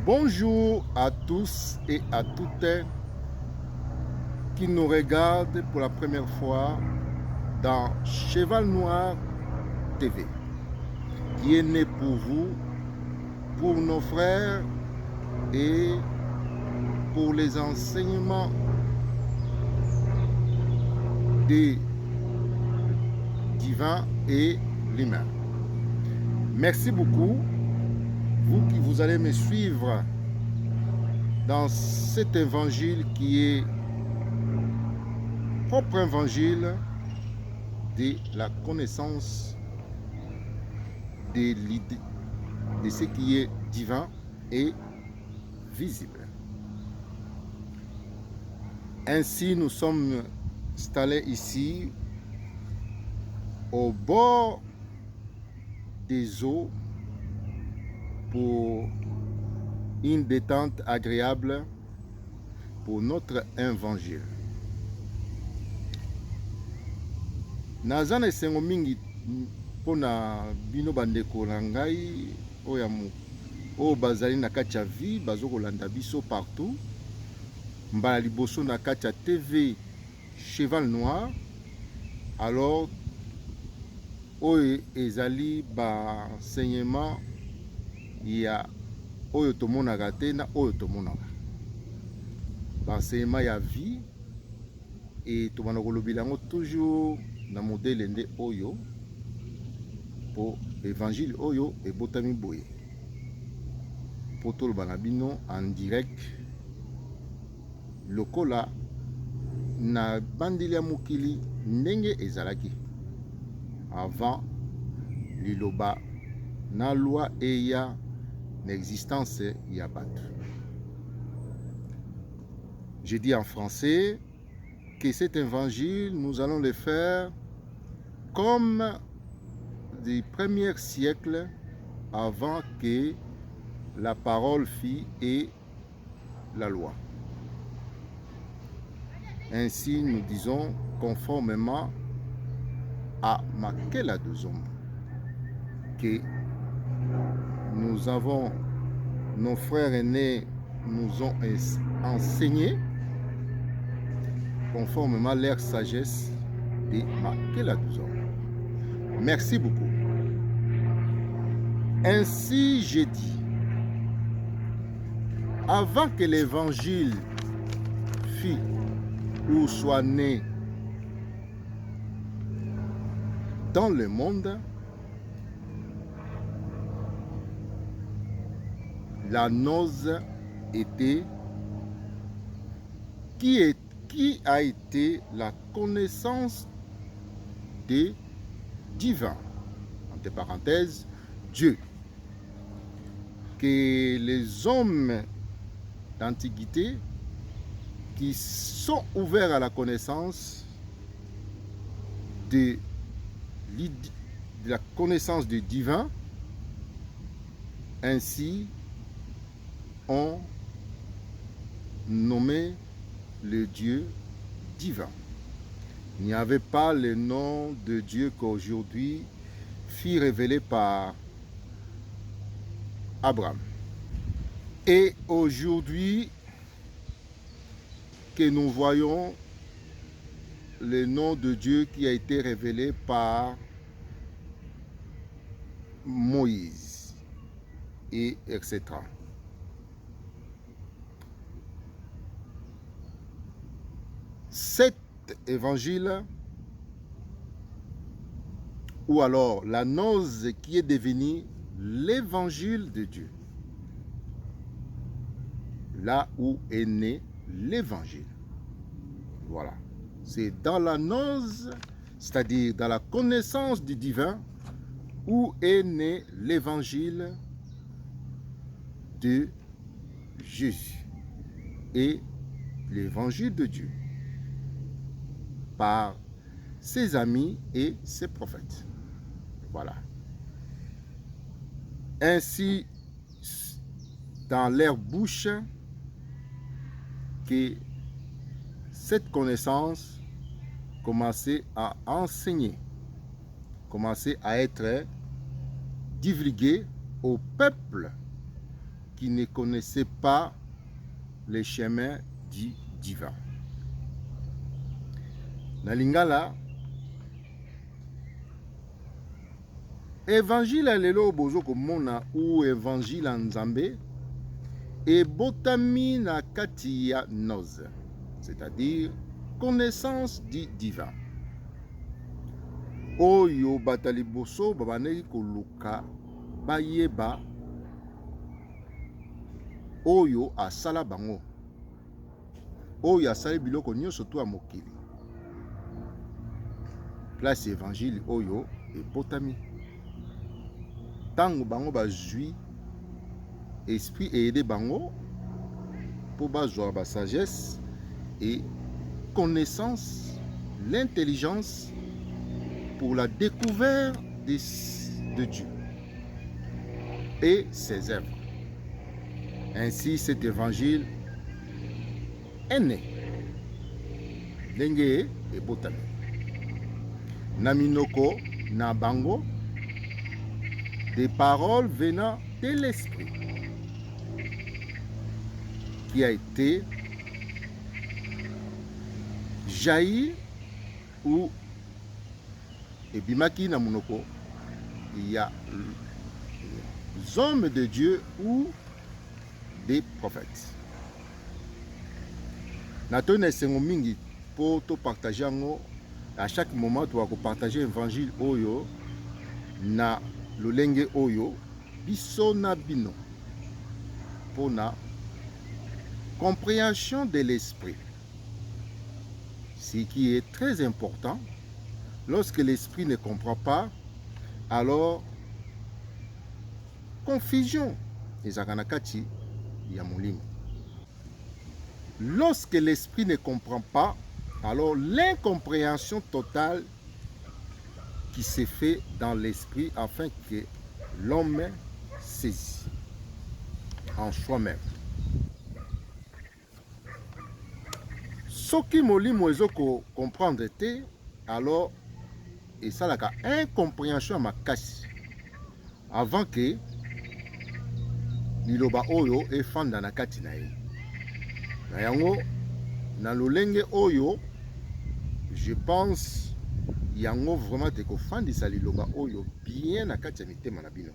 Bonjour à tous et à toutes qui nous regardent pour la première fois dans Cheval Noir TV, qui est né pour vous, pour nos frères et pour les enseignements des divins et l'humain. Merci beaucoup, vous qui vous allez me suivre dans cet évangile qui est propre évangile de la connaissance de l'idée de ce qui est divin et visible. Ainsi, nous sommes installés ici au bord des eaux pour une détente agréable pour notre évangile. Naza na esengo mingi mpona bino bandeko na ngai oyo bazali na kati ya vie bazokolanda biso partout, mbala liboso na kati ya TV Cheval Noir. Alors oyo ezali baenseignement ya oyo tomonaka te na oyo tomonaka, baenseignement ya vie, et tobanda kolobela yango toujours na modele nde oyo po évangile oyo ebotami boye po toloba na bino en direct lokola na bandeli ya mokili ndenge ezalaki avant liloba na loi eya na existence ya bato. Je dis en français que cet évangile, nous allons le faire comme des premiers siècles avant que la parole fît et la loi. Ainsi, nous disons conformément à Makela de Zombo que nous avons, nos frères aînés nous ont enseigné conformément à leur sagesse de Makela de Zombo. Merci beaucoup. Ainsi, j'ai dit, avant que l'évangile fût ou soit né dans le monde, la noce était qui a été la connaissance des divins, entre parenthèses, Dieu, que les hommes d'antiquité qui sont ouverts à la connaissance de la connaissance du divin, ainsi ont nommé le Dieu divin. Il n'y avait pas le nom de Dieu qu'aujourd'hui fut révélé par Abraham. Et aujourd'hui que nous voyons le nom de Dieu qui a été révélé par Moïse, et etc. Cet évangile, ou alors la noce qui est devenue l'évangile de Dieu, là où est né l'évangile. Voilà. C'est dans la noce, c'est-à-dire dans la connaissance du divin, où est né l'évangile de Jésus et l'évangile de Dieu par ses amis et ses prophètes. Voilà. Ainsi, dans leur bouche, que cette connaissance commençait à enseigner, commençait à être divulguée au peuple qui ne connaissaient pas les chemins dits divins. Na lingala, évangile lelo bozo komona ou évangile nzambe et botami na kati ya noz, c'est-à-dire connaissance dit divin. Oyo batali boso babaneki koluka bayeba oyo asala bango, oyo asali biloko nyonso to ya mokili. Place évangile oyo ebotami. Tango bango bazwi esprit aidé bango pour bazwa ba sagesse et connaissance, l'intelligence pour la découverte de Dieu et ses œuvres. Ainsi, cet évangile est né. Lenge et botami. Naminoko, nabango, des paroles venant de l'esprit qui a été jailli ou ebimaki na monoko, il y a les hommes de Dieu ou des prophètes. Natone esengo mingi pour te partager à chaque moment tu vas partager l'évangile oyo na lolenge oyo biso na bino pour na compréhension de l'esprit. Ce qui est très important, lorsque l'esprit ne comprend pas, alors confusion ezakanakati ya molimo. Lorsque l'esprit ne comprend pas, alors l'incompréhension totale qui se fait dans l'esprit afin que l'homme saisisse en soi-même. Soki molimo ezoko comprendre te, alors esalaka incompréhension makasi avant que liloba oyo efanda na kati na ye. Na yango na lolenge oyo, je pense yango vraiment te kofandisa liloba oyo bien na kati ya mitema na bino.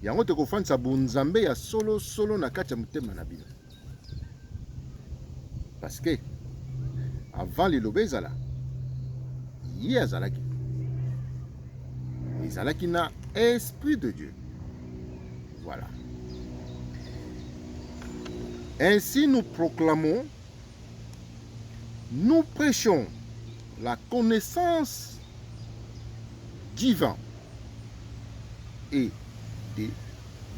Yango te kofandisa bunzambe ya solo solo na kati ya mitema na bino. Parce que avant liloba ezala, ye azalaki. Ezalaki na esprit de Dieu. Voilà. Ainsi nous proclamons, nous prêchons la connaissance divine et des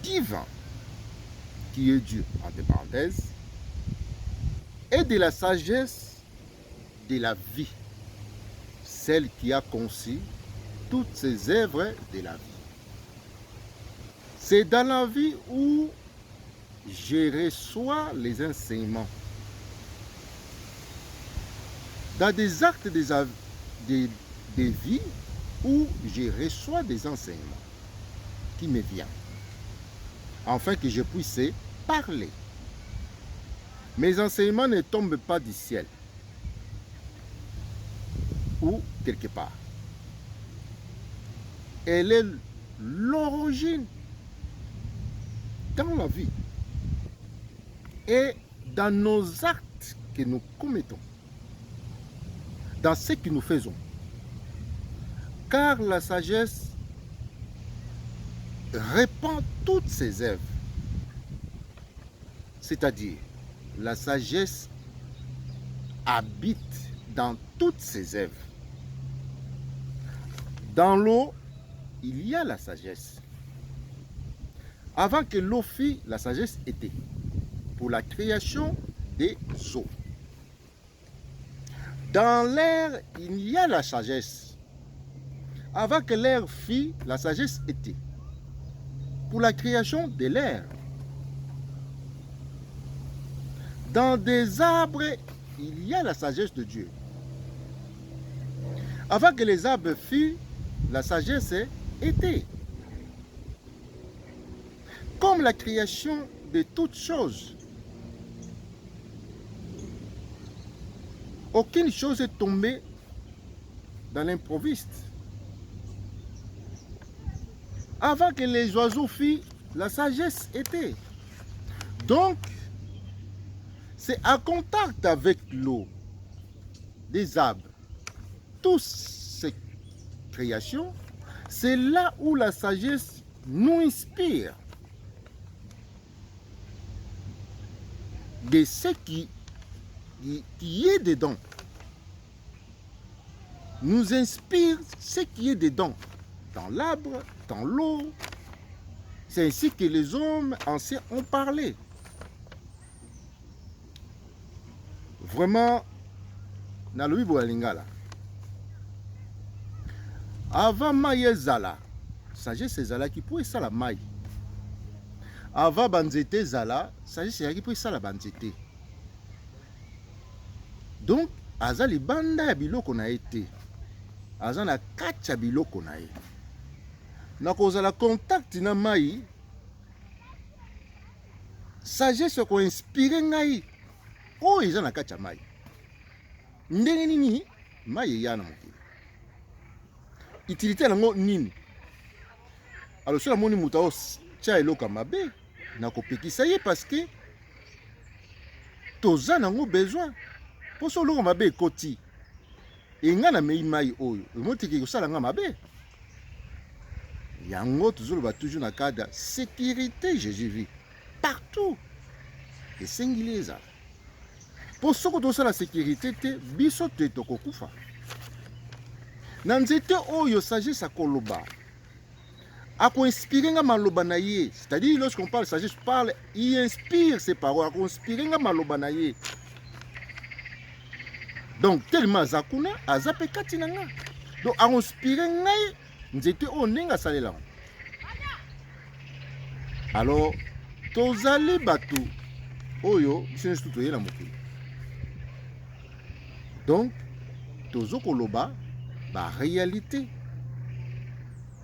divins qui est Dieu, entre parenthèses, et de la sagesse de la vie, celle qui a conçu toutes ces œuvres de la vie. C'est dans la vie où je reçois les enseignements. Dans des actes de vie où je reçois des enseignements qui me viennent, afin que je puisse parler. Mes enseignements ne tombent pas du ciel ou quelque part. Elle est l'origine dans la vie et dans nos actes que nous commettons, dans ce que nous faisons. Car la sagesse répand toutes ses œuvres. C'est-à-dire, la sagesse habite dans toutes ses œuvres. Dans l'eau, il y a la sagesse. Avant que l'eau fît, la sagesse était pour la création des eaux. Dans l'air, il y a la sagesse. Avant que l'air fît, la sagesse était pour la création de l'air. Dans des arbres, il y a la sagesse de Dieu. Avant que les arbres fût, la sagesse était. comme la création de toutes choses. Aucune chose est tombée dans l'improviste. Avant que les oiseaux fient, la sagesse était. Donc, c'est en contact avec l'eau, des arbres, toutes ces créations, c'est là où la sagesse nous inspire de ce qui est dedans. Nous inspire ce qui est dedans, dans l'arbre, dans l'eau. C'est ainsi que les hommes anciens ont parlé. Vraiment, dans le Bible lingala. Avant maïe zala, sagesse zala qui pouvait ça la maïe. Avant banzete zala, sagesse qui pouvait ça la banzete. Donc, aza li banda ya biloko na été. Aza na kati ya biloko na ye. Na kozala contact na maï, sagesse ko inspire ngai. Oh, eza na kati ya maï. Ndenge nini maï ya na mokili. Utilité nango nini? Alors sur la moni mutao tia eloka mabe na kopekisa ye parce que toza nango besoin. Pour so loko mabe ekoti. Enga na mei mai oyo, emotiki kosala nga mabe. Yango toujours na cadre de sécurité Jésus vit partout. Et singulier ça. Pour ce que la sécurité te biso te tokokufa. Na nzete oyo sagesse akoloba. Ako inspirer nga maloba na ye. C'est-à-dire lorsqu'on parle sagesse, parle, il inspire ses paroles, ako inspirer nga maloba na ye. Donc tellement zakuna azape kati na nga. Donc ako inspirer ngai nzete o nenga salela. Alors tozali batu oyo biso tout toyela mokili. Donc tozo koloba ba réalité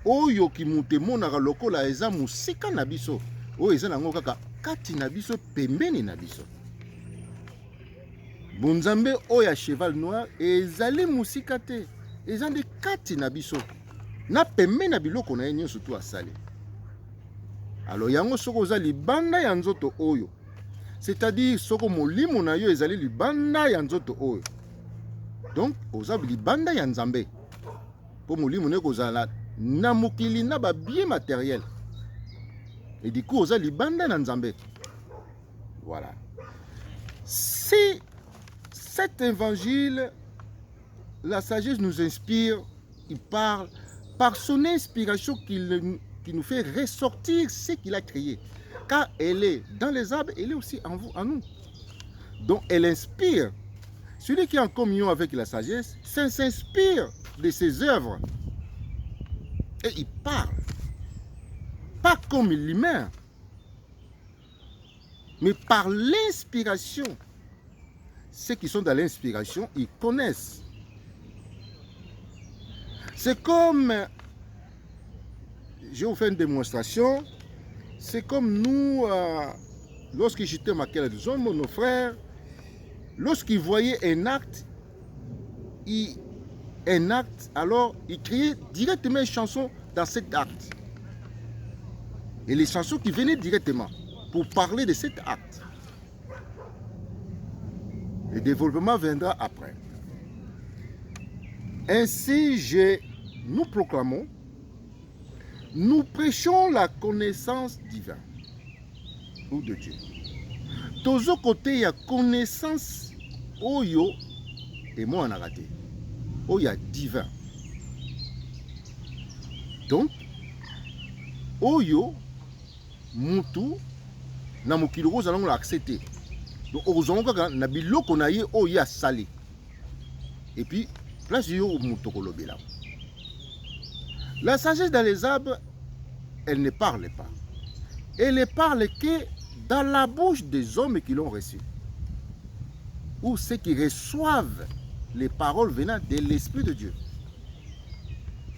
oyo ki mutemonaka lokola eza musika na biso oyo eza nango kaka kati na biso pembeni na biso. Bunzambe oyo ya cheval noir ezali musika te, eza nde kati na biso na pembeni na biloko na ye nyonso tu asali. Alors yango soko oza libanda ya nzoto oyo, c'est-à-dire soko molimo na yo ezali libanda ya nzoto oyo, donc oza libanda ya nzambe po molimo ne kozala na mokili na ba bien matériel et du coup oza libanda na nzambe. Voilà. Si cet évangile, la sagesse nous inspire, il parle par son inspiration qui nous fait ressortir ce qu'il a créé. Car elle est dans les arbres, elle est aussi en vous, en nous. Donc elle inspire. Celui qui est en communion avec la sagesse, ça s'inspire de ses œuvres. Et il parle. Pas comme l'humain, mais par l'inspiration. Ceux qui sont dans l'inspiration, ils connaissent. C'est comme, je vais vous faire une démonstration, c'est comme nous, lorsque j'étais maquillé des hommes, nos frères, lorsqu'ils voyaient un acte, alors ils créaient directement une chanson dans cet acte. Et les chansons qui venaient directement pour parler de cet acte. Le développement viendra après. Ainsi, nous proclamons, nous prêchons la connaissance divine ou de Dieu. Tozo côté, il y a connaissance oyo et moi en a raté. Oyo divin. Donc, oyo mutu na mokili ko zalongo accepter. Donc ozongo kaka na biloko na ye oyo ya sali. Et puis place yo mutu kolobela. La sagesse dans les arbres, elle ne parle pas. Elle ne parle que dans la bouche des hommes qui l'ont reçue. Ou ceux qui reçoivent les paroles venant de l'Esprit de Dieu.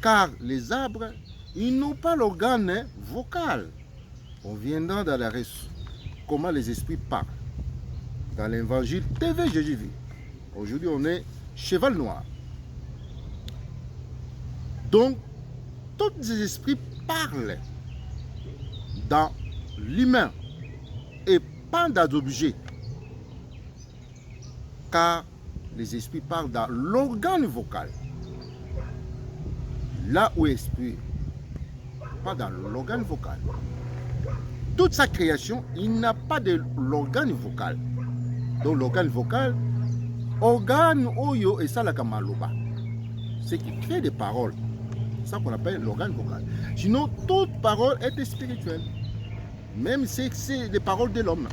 Car les arbres, ils n'ont pas l'organe vocal. On viendra dans comment les esprits parlent. Dans l'évangile TV GGV. Aujourd'hui, on est cheval noir. Donc, tous ces esprits parlent dans l'humain et pas dans l'objet. Car les esprits parlent dans l'organe vocal. Là où l'esprit, pas dans l'organe vocal. Toute sa création, il n'a pas de l'organe vocal. Donc l'organe vocal, organe oyo et ça la kamaloba. C'est qui crée des paroles. C'est ça qu'on appelle l'organe vocal. Sinon, toute parole est spirituelle. Même si c'est des paroles de l'homme.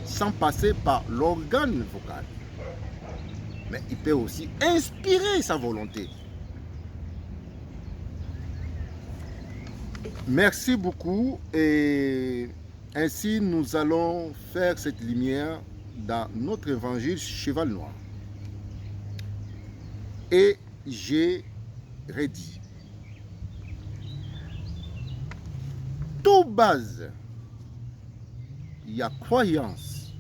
Sans passer par l'organe vocal. Mais il peut aussi inspirer sa volonté. Merci beaucoup et ainsi nous allons faire cette lumière dans notre évangile cheval noir. Et j'ai redit. Toute base, il y a croyance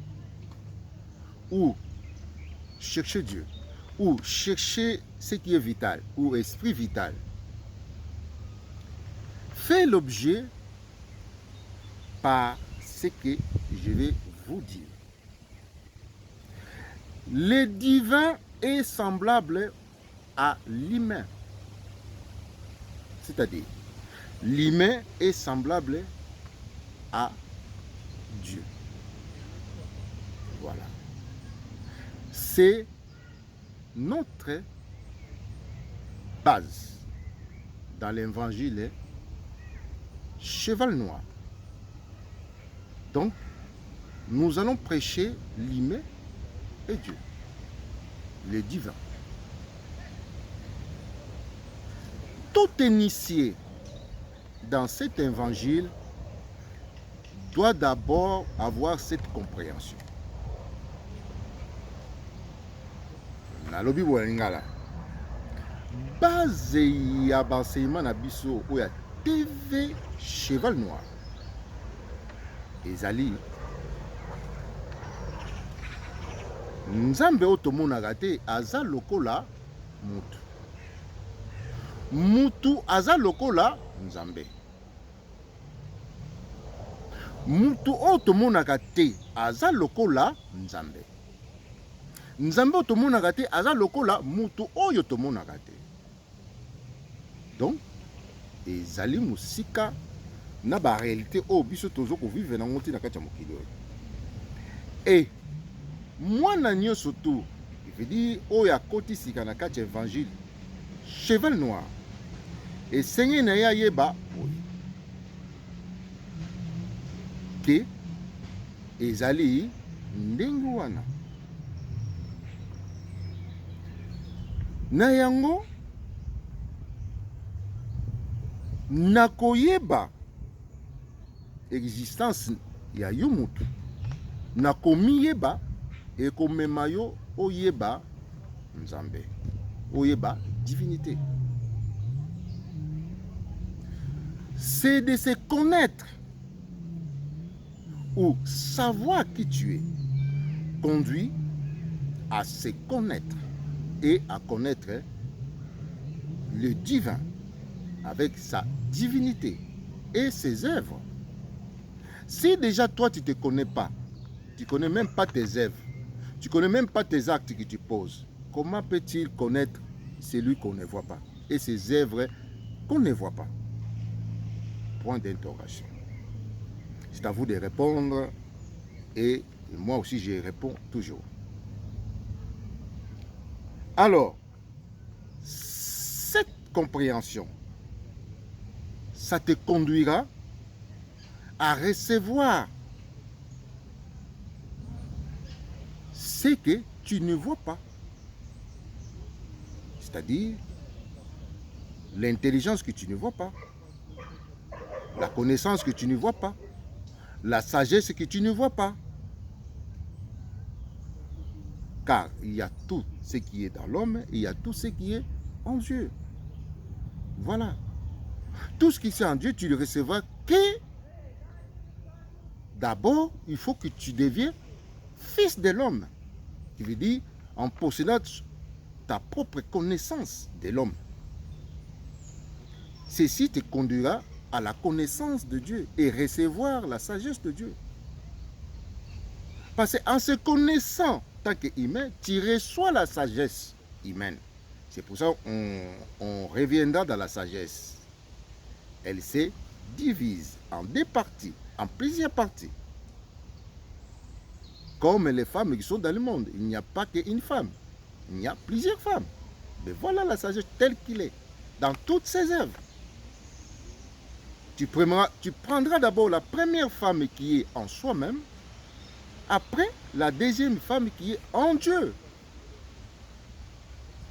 ou chercher Dieu ou chercher ce qui est vital ou esprit vital fait l'objet par ce que je vais vous dire. Le divin est semblable à l'humain. C'est-à-dire, l'humain est semblable à Dieu. Voilà. C'est notre base dans l'évangile cheval noir. Donc, nous allons prêcher l'humain et Dieu, le divin. Tout initié dans cet évangile doit d'abord avoir cette compréhension. Nalobi Walingala. Base ya banseignement na biso oya TV cheval noir. Ezali Nzambe otomonaka te aza lokola mutu. Mutu aza lokola Nzambe. Mutu otomonaka te aza lokola Nzambe. Nzambe otomonaka te aza lokola mutu oyo tomonaka te. Donc ezali musika na ba réalité o biso tozo ko vivre na ngoti na kati ya mokili oyo. Et mwana nyonso tu, il veut dire oyo akoti sika na kati ya évangile cheval noir. Et seigneur na ya yeba oyo. Ke ezali ndenge wana. Na yango nakoyeba existence ya yo mutu. Nakomiyeba ekomema yo oyeba Nzambe. Oyeba divinité. C'est de se connaître ou savoir qui tu es conduit à se connaître et à connaître le divin avec sa divinité et ses œuvres. Si déjà toi tu ne te connais pas, tu ne connais même pas tes œuvres, tu ne connais même pas tes actes que tu poses, comment peut-il connaître celui qu'on ne voit pas et ses œuvres qu'on ne voit pas? Point d'interrogation. C'est à vous de répondre et moi aussi je réponds toujours. Alors, cette compréhension, ça te conduira à recevoir ce que tu ne vois pas. C'est-à-dire l'intelligence que tu ne vois pas, la connaissance que tu ne vois pas, la sagesse que tu ne vois pas. Car il y a tout ce qui est dans l'homme et il y a tout ce qui est en Dieu. Voilà. Tout ce qui est en Dieu, tu le recevras que d'abord, il faut que tu deviens fils de l'homme. Qui veut dire en possédant ta propre connaissance de l'homme. Ceci te conduira à la connaissance de Dieu et recevoir la sagesse de Dieu. Parce qu'en se connaissant tant qu'humain, tu reçois la sagesse humaine. C'est pour ça qu'on reviendra dans la sagesse. Elle se divise en deux parties, en plusieurs parties. Comme les femmes qui sont dans le monde, il n'y a pas qu'une femme, il y a plusieurs femmes. Mais voilà la sagesse telle qu'il est, dans toutes ses œuvres. Tu prendras d'abord la première femme qui est en soi-même, après la deuxième femme qui est en Dieu.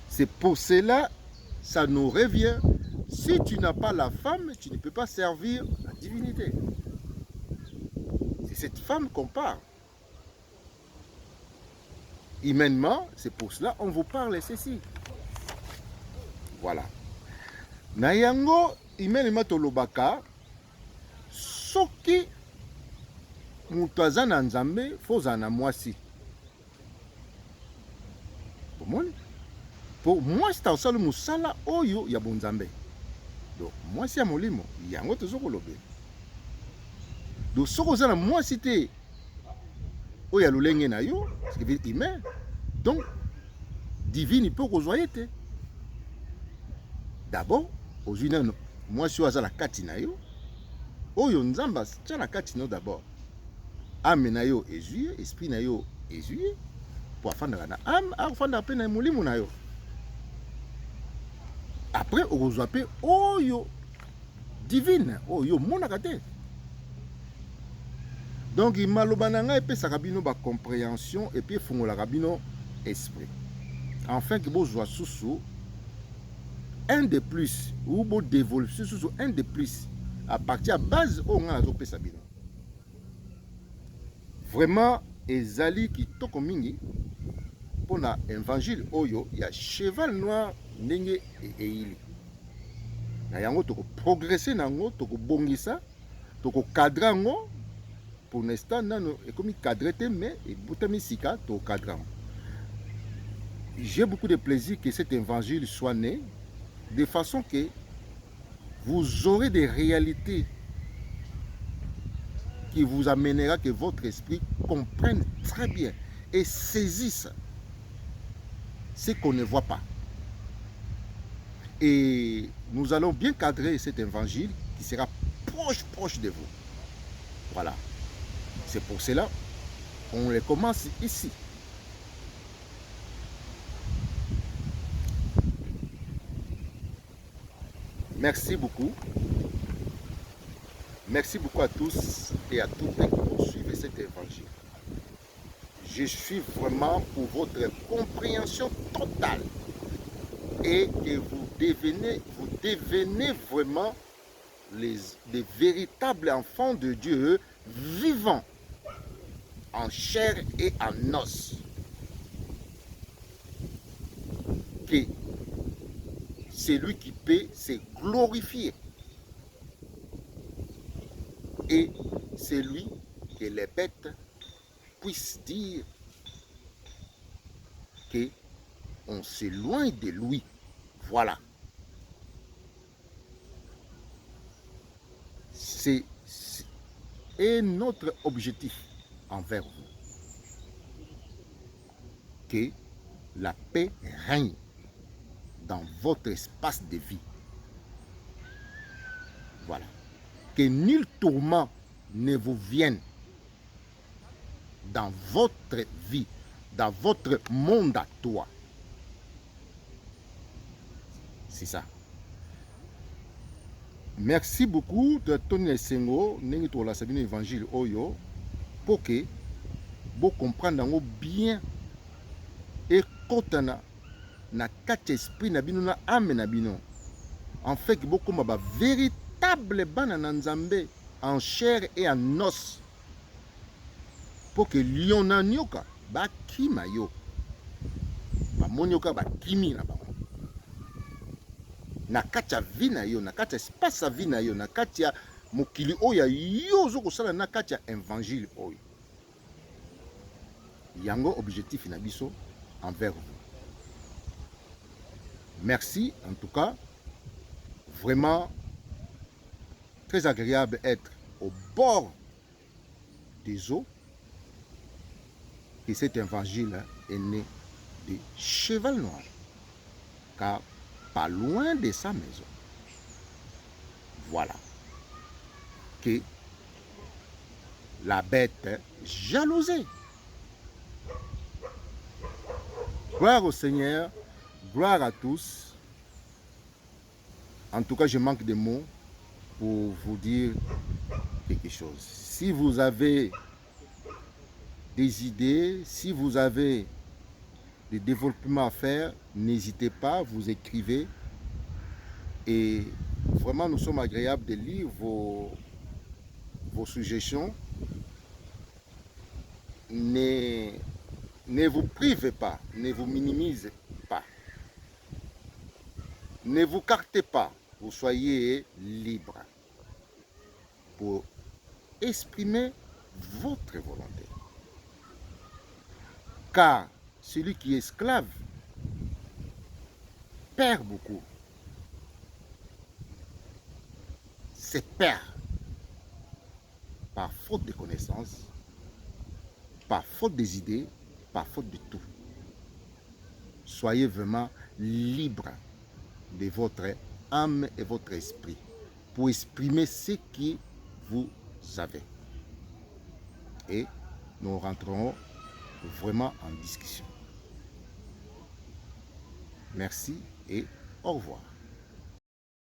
C'est pour cela, ça nous revient. Si tu n'as pas la femme, tu ne peux pas servir la divinité. C'est cette femme qu'on parle. Humainement, c'est pour cela qu'on vous parle ceci. Voilà. Nayango, humainement tolobaka, soki mutu aza na nzambe foza na mwasi. Pour moi, c'est un musala oyo ya bonzambe. Donc, moi, c'est un molimo. Yango tozo kolobe. Donc, ce que na moi cité oya lolenge na yo, ce qui veut dire humain. Donc, divine peut rejoindre. D'abord, aujourd'hui, moi, je suis à la kati na yo. Oyo nzamba, c'est la kati no d'abord. Ame na yo ezuye, esprit na yo ezuye. Pour afandra na âme, afandra pe na molimo na yo. Après, on reçoit oyo divine, oyo monakate. Donc, il m'a l'obananga et puis ça rabino ba compréhension et puis fongo la rabino esprit. Enfin, que vous jouez sous un de plus ou vous développez sous un de plus à partir de base on a azopé sabino. Vraiment, ezali qui toko mingi pour na évangile oyo il y a cheval noir ndenge eili. Na yango toko progresser nango toko bongisa toko cadrer ngo. Pour l'instant, non, et comme il cadre, mais il boutami sika to cadran. J'ai beaucoup de plaisir que cet évangile soit né de façon que vous aurez des réalités qui vous amènera que votre esprit comprenne très bien et saisisse ce qu'on ne voit pas. Et nous allons bien cadrer cet évangile qui sera proche de vous. Voilà. C'est pour cela qu'on les commence ici. Merci beaucoup. Merci beaucoup à tous et à toutes qui suivent cet évangile. Je suis vraiment pour votre compréhension totale et que vous devenez vraiment des véritables enfants de Dieu vivants en chair et en os. Que c'est lui qui peut se glorifier. Et c'est lui que les bêtes puissent dire qu'on s'éloigne de lui. Voilà. C'est notre objectif envers vous. Que la paix règne dans votre espace de vie. Voilà. Que nul tourment ne vous vienne dans votre vie, dans votre monde à toi. C'est ça. Merci beaucoup de Tony Sengo, nengi to la sabine évangile oyo, pour que vous compreniez bien et kotana na kati esprit na bino na âme na bino. En fait que beaucoup ma véritable bana na nzambe en chair et en os. Pour que lion na nyoka ba kima yo. Ba monyoka ba kimi na ba. Na kati ya vie na yo, na kati ya espace ya vie na yo, na kati ya mokili oyo yo ozokosala na kati ya évangile oyo. Yango objectif na biso envers vous. Merci en tout cas. Vraiment très agréable être au bord des eaux. Et cet évangile est né de Cheval Noir, car pas loin de sa maison. Voilà que la bête jalousée. Gloire au Seigneur, gloire à tous. En tout cas, je manque de mots pour vous dire quelque chose. Si vous avez des idées, si vous avez des développements à faire, n'hésitez pas, vous écrivez. Et vraiment, nous sommes agréables de lire vos suggestions. Ne vous privez pas, ne vous minimisez pas. Ne vous cartez pas, vous soyez libre pour exprimer votre volonté. Car celui qui est esclave perd beaucoup. C'est perd par faute de connaissances, par faute des idées, par faute de tout. Soyez vraiment libre de votre âme et votre esprit pour exprimer ce que vous avez. Et nous rentrerons vraiment en discussion. Merci et au revoir.